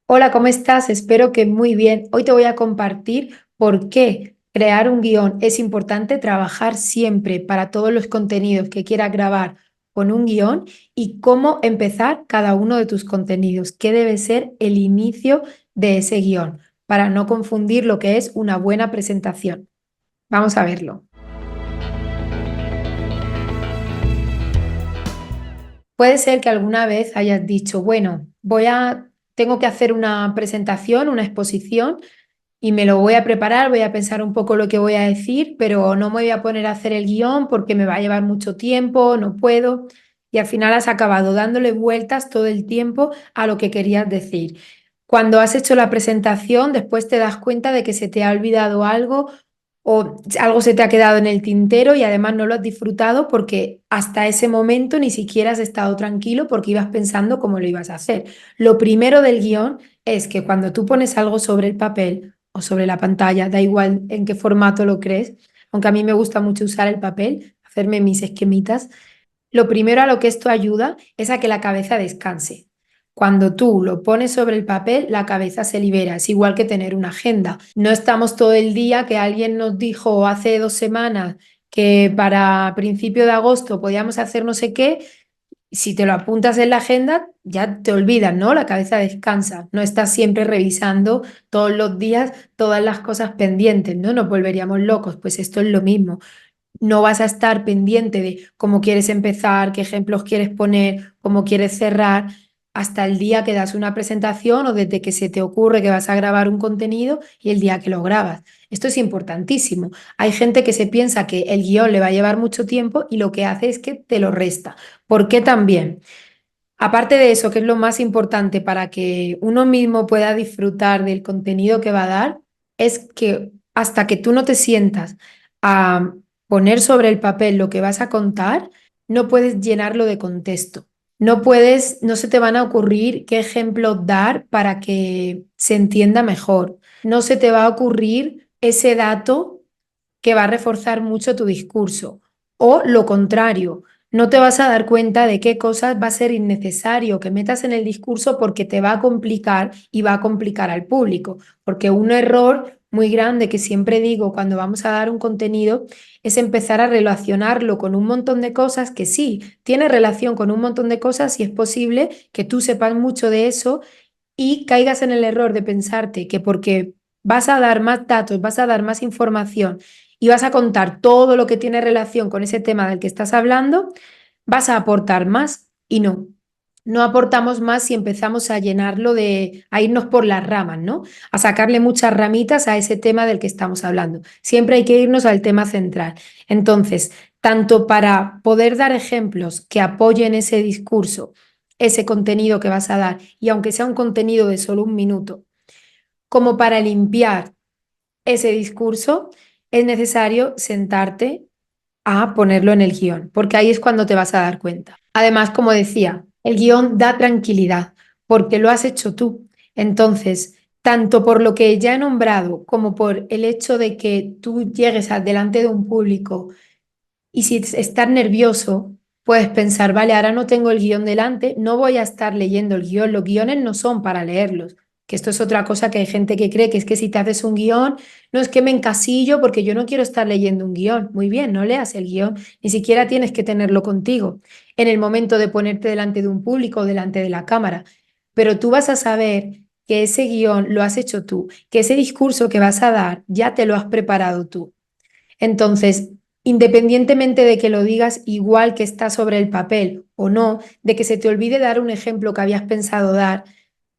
Hola, ¿cómo estás? Espero que muy bien. Hoy te voy a compartir por qué crear un guión es importante trabajar siempre para todos los contenidos que quieras grabar con un guión y cómo empezar cada uno de tus contenidos, qué debe ser el inicio de ese guión para no confundir lo que es una buena presentación. Vamos a verlo. Puede ser que alguna vez hayas dicho, bueno, tengo que hacer una presentación, una exposición y me lo voy a preparar, voy a pensar un poco lo que voy a decir, pero no me voy a poner a hacer el guión porque me va a llevar mucho tiempo, no puedo. Y al final has acabado dándole vueltas todo el tiempo a lo que querías decir. Cuando has hecho la presentación, después te das cuenta de que se te ha olvidado algo o algo se te ha quedado en el tintero y además no lo has disfrutado porque hasta ese momento ni siquiera has estado tranquilo porque ibas pensando cómo lo ibas a hacer. Lo primero del guión es que cuando tú pones algo sobre el papel o sobre la pantalla, da igual en qué formato lo crees, aunque a mí me gusta mucho usar el papel, hacerme mis esquemitas, lo primero a lo que esto ayuda es a que la cabeza descanse. Cuando tú lo pones sobre el papel, la cabeza se libera. Es igual que tener una agenda. No estamos todo el día que alguien nos dijo hace 2 semanas que para principio de agosto podíamos hacer no sé qué. Si te lo apuntas en la agenda, ya te olvidas, ¿no? La cabeza descansa. No estás siempre revisando todos los días todas las cosas pendientes, ¿no? Nos volveríamos locos. Pues esto es lo mismo. No vas a estar pendiente de cómo quieres empezar, qué ejemplos quieres poner, cómo quieres cerrar, hasta el día que das una presentación o desde que se te ocurre que vas a grabar un contenido y el día que lo grabas. Esto es importantísimo. Hay gente que se piensa que el guión le va a llevar mucho tiempo y lo que hace es que te lo resta. ¿Por qué también? Aparte de eso, que es lo más importante para que uno mismo pueda disfrutar del contenido que va a dar, es que hasta que tú no te sientas a poner sobre el papel lo que vas a contar, no puedes llenarlo de contexto. No puedes, no se te van a ocurrir qué ejemplos dar para que se entienda mejor. No se te va a ocurrir ese dato que va a reforzar mucho tu discurso. O lo contrario, no te vas a dar cuenta de qué cosas va a ser innecesario que metas en el discurso porque te va a complicar y va a complicar al público. Porque un error muy grande que siempre digo cuando vamos a dar un contenido es empezar a relacionarlo con un montón de cosas que sí, tiene relación con un montón de cosas y es posible que tú sepas mucho de eso y caigas en el error de pensarte que porque vas a dar más datos, vas a dar más información y vas a contar todo lo que tiene relación con ese tema del que estás hablando, vas a aportar más y no. No aportamos más si empezamos a llenarlo a irnos por las ramas, ¿no? A sacarle muchas ramitas a ese tema del que estamos hablando. Siempre hay que irnos al tema central. Entonces, tanto para poder dar ejemplos que apoyen ese discurso, ese contenido que vas a dar, y aunque sea un contenido de solo un minuto, como para limpiar ese discurso, es necesario sentarte a ponerlo en el guión, porque ahí es cuando te vas a dar cuenta. Además, como decía, el guión da tranquilidad, porque lo has hecho tú. Entonces, tanto por lo que ya he nombrado, como por el hecho de que tú llegues delante de un público y si estás nervioso, puedes pensar, vale, ahora no tengo el guión delante, no voy a estar leyendo el guión, los guiones no son para leerlos, que esto es otra cosa que hay gente que cree que es que si te haces un guión, no es que me encasillo porque yo no quiero estar leyendo un guión. Muy bien, no leas el guión, ni siquiera tienes que tenerlo contigo en el momento de ponerte delante de un público o delante de la cámara, pero tú vas a saber que ese guión lo has hecho tú, que ese discurso que vas a dar ya te lo has preparado tú. Entonces, independientemente de que lo digas igual que está sobre el papel o no, de que se te olvide dar un ejemplo que habías pensado dar,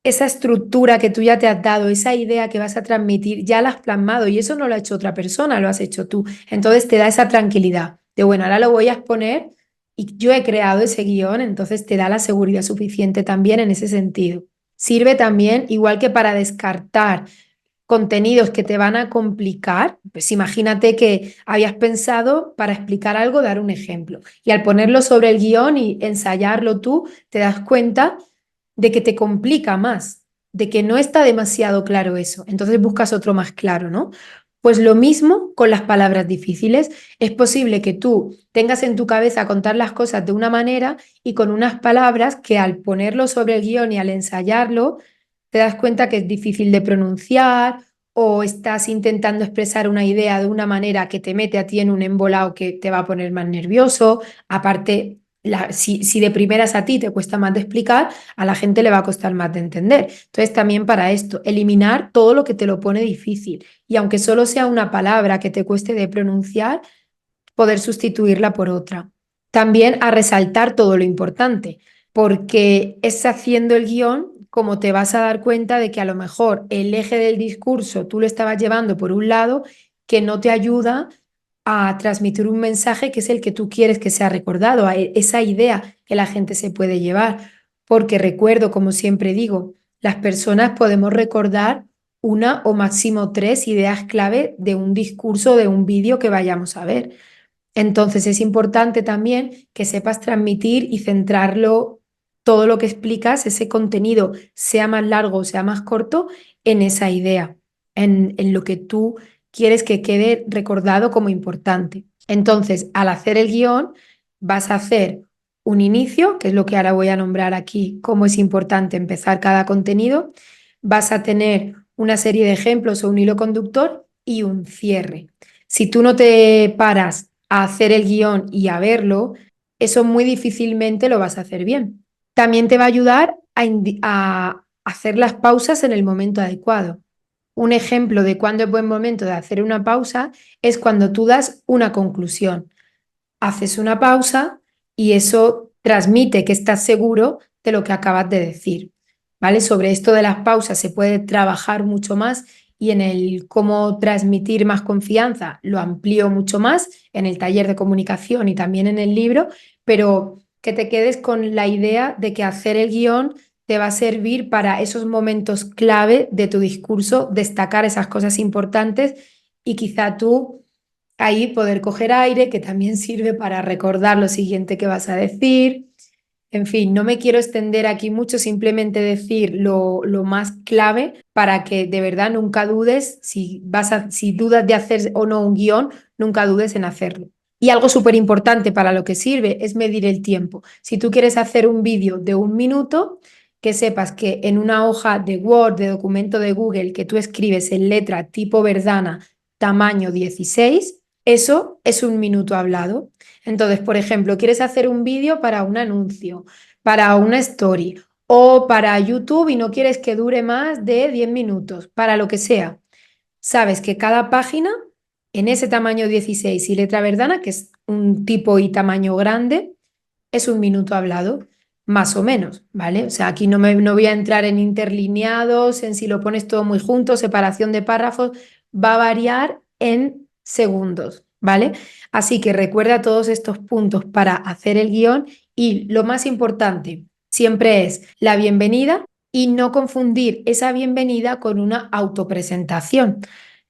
esa estructura que tú ya te has dado, esa idea que vas a transmitir, ya la has plasmado y eso no lo ha hecho otra persona, lo has hecho tú. Entonces te da esa tranquilidad de, bueno, ahora lo voy a exponer y yo he creado ese guión, entonces te da la seguridad suficiente también en ese sentido. Sirve también, igual que para descartar contenidos que te van a complicar, pues imagínate que habías pensado para explicar algo, dar un ejemplo, y al ponerlo sobre el guión y ensayarlo tú, te das cuenta de que te complica más, de que no está demasiado claro eso, entonces buscas otro más claro, ¿no? Pues lo mismo con las palabras difíciles. Es posible que tú tengas en tu cabeza contar las cosas de una manera y con unas palabras que al ponerlo sobre el guión y al ensayarlo, te das cuenta que es difícil de pronunciar o estás intentando expresar una idea de una manera que te mete a ti en un embolado que te va a poner más nervioso. Aparte, si de primeras a ti te cuesta más de explicar, a la gente le va a costar más de entender. Entonces, también para esto, eliminar todo lo que te lo pone difícil. Y aunque solo sea una palabra que te cueste de pronunciar, poder sustituirla por otra. También a resaltar todo lo importante, porque es haciendo el guión como te vas a dar cuenta de que a lo mejor el eje del discurso tú lo estabas llevando por un lado que no te ayuda a transmitir un mensaje que es el que tú quieres que sea recordado, a esa idea que la gente se puede llevar. Porque recuerdo, como siempre digo, las personas podemos recordar una o máximo tres ideas clave de un discurso, de un vídeo que vayamos a ver. Entonces es importante también que sepas transmitir y centrarlo, todo lo que explicas, ese contenido, sea más largo o sea más corto, en esa idea, en lo que tú quieres que quede recordado como importante. Entonces, al hacer el guión, vas a hacer un inicio, que es lo que ahora voy a nombrar aquí, cómo es importante empezar cada contenido. Vas a tener una serie de ejemplos o un hilo conductor y un cierre. Si tú no te paras a hacer el guión y a verlo, eso muy difícilmente lo vas a hacer bien. También te va a ayudar a hacer las pausas en el momento adecuado. Un ejemplo de cuándo es buen momento de hacer una pausa es cuando tú das una conclusión. Haces una pausa y eso transmite que estás seguro de lo que acabas de decir, ¿vale? Sobre esto de las pausas se puede trabajar mucho más y en el cómo transmitir más confianza lo amplío mucho más en el taller de comunicación y también en el libro, pero que te quedes con la idea de que hacer el guión te va a servir para esos momentos clave de tu discurso, destacar esas cosas importantes y quizá tú ahí poder coger aire, que también sirve para recordar lo siguiente que vas a decir. En fin, no me quiero extender aquí mucho, simplemente decir lo más clave para que de verdad nunca dudes, si dudas de hacer o no un guión, nunca dudes en hacerlo. Y algo súper importante para lo que sirve es medir el tiempo. Si tú quieres hacer un vídeo de 1 minuto, que sepas que en una hoja de Word, de documento de Google, que tú escribes en letra tipo Verdana, tamaño 16, eso es 1 minuto hablado. Entonces, por ejemplo, quieres hacer un vídeo para un anuncio, para una story o para YouTube y no quieres que dure más de 10 minutos, para lo que sea. Sabes que cada página en ese tamaño 16 y letra verdana, que es un tipo y tamaño grande, es 1 minuto hablado, más o menos, ¿vale? O sea, aquí no voy a entrar en interlineados, en si lo pones todo muy junto, separación de párrafos, va a variar en segundos, ¿vale? Así que recuerda todos estos puntos para hacer el guión y lo más importante siempre es la bienvenida y no confundir esa bienvenida con una autopresentación.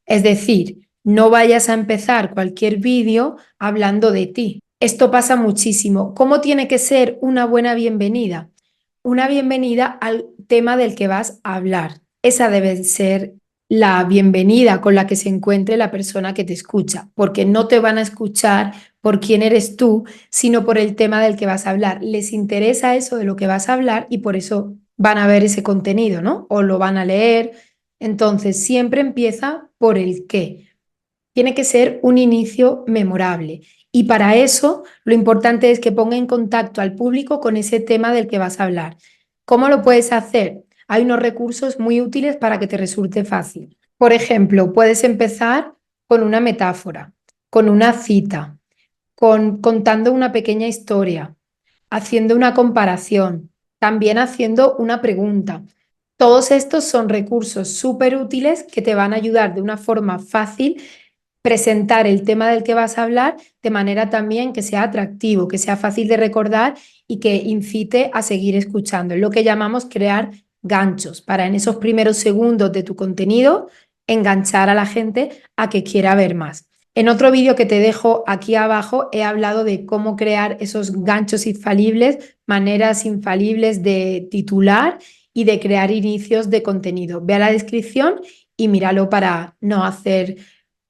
Es decir, no vayas a empezar cualquier vídeo hablando de ti. Esto pasa muchísimo. ¿Cómo tiene que ser una buena bienvenida? Una bienvenida al tema del que vas a hablar. Esa debe ser la bienvenida con la que se encuentre la persona que te escucha, porque no te van a escuchar por quién eres tú, sino por el tema del que vas a hablar. Les interesa eso de lo que vas a hablar y por eso van a ver ese contenido, ¿no? O lo van a leer. Entonces, siempre empieza por el qué. Tiene que ser un inicio memorable. Y para eso lo importante es que ponga en contacto al público con ese tema del que vas a hablar. ¿Cómo lo puedes hacer? Hay unos recursos muy útiles para que te resulte fácil. Por ejemplo, puedes empezar con una metáfora, con una cita, contando una pequeña historia, haciendo una comparación, también haciendo una pregunta. Todos estos son recursos súper útiles que te van a ayudar de una forma fácil presentar el tema del que vas a hablar de manera también que sea atractivo, que sea fácil de recordar y que incite a seguir escuchando. Es lo que llamamos crear ganchos para en esos primeros segundos de tu contenido enganchar a la gente a que quiera ver más. En otro vídeo que te dejo aquí abajo he hablado de cómo crear esos ganchos infalibles, maneras infalibles de titular y de crear inicios de contenido. Ve a la descripción y míralo para no hacer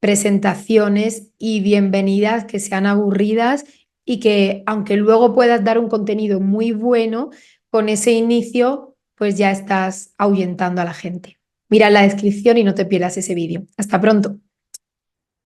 presentaciones y bienvenidas que sean aburridas y que aunque luego puedas dar un contenido muy bueno, con ese inicio pues ya estás ahuyentando a la gente. Mira la descripción y no te pierdas ese vídeo. Hasta pronto.